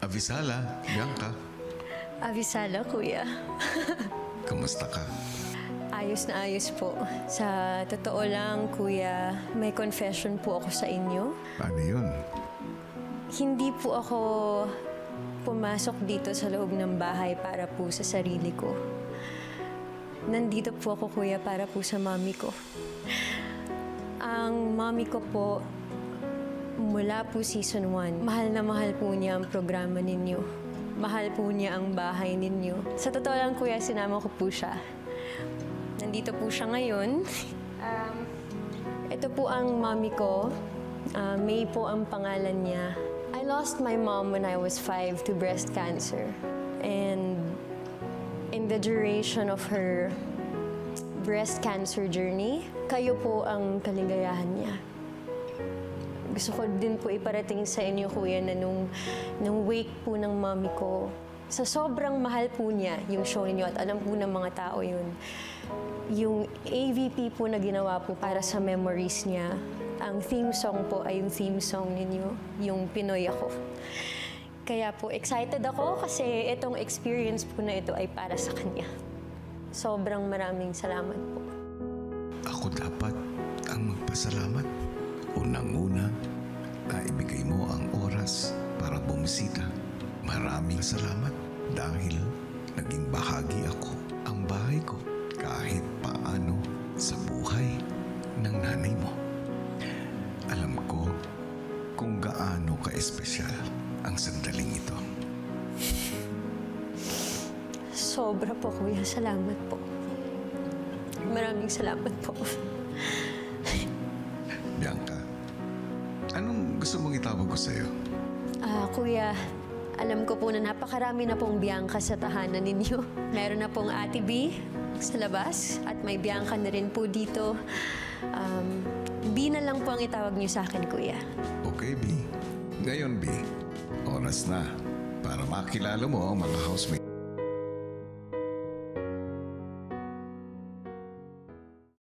Avisala, Bianca. Avisala, kuya. Kamusta ka? Ayos na ayos po. Sa totoo lang, kuya, may confession po ako sa inyo. Ano yun? Hindi po ako pumasok dito sa loob ng bahay para po sa sarili ko. Nandito po ako, kuya, para po sa mami ko. Ang mami ko po, mula po season 1, mahal na mahal po niya ang programa ninyo. Mahal po niya ang bahay ninyo. Sa totoo lang, kuya, sinama ko po siya. Nandito po siya ngayon. Ito po ang mami ko. May po ang pangalan niya. I lost my mom when I was 5 to breast cancer. And in the duration of her breast cancer journey, kayo po ang kaligayahan niya. Gusto ko din po iparating sa inyo, kuya, na nung wake po ng mami ko, sa sobrang mahal po niya yung show ninyo at alam po ng mga tao yun, yung AVP po na ginawa po para sa memories niya, ang theme song po ay yung theme song ninyo, yung Pinoy Ako. Kaya po excited ako kasi itong experience po na ito ay para sa kanya. Sobrang maraming salamat po. Ako dapat ang magpasalamat. Unang-una, naibigay mo ang oras para bumisita. Maraming salamat dahil naging bahagi ako, ang bahay ko, kahit paano sa buhay ng nanay mo. Alam ko kung gaano ka-espesyal ang sandaling ito. Sobra po, kuya. Salamat po. Maraming salamat po. Bianca, anong gusto mong itawag ko sa'yo? Kuya, alam ko po na napakarami na pong Bianca sa tahanan ninyo. Meron na pong Ate B sa labas at may Bianca na rin po dito. B na lang po ang itawag niyo sa akin, kuya. Okay, B. Ngayon, B, oras na para makilala mo ang mga housemate.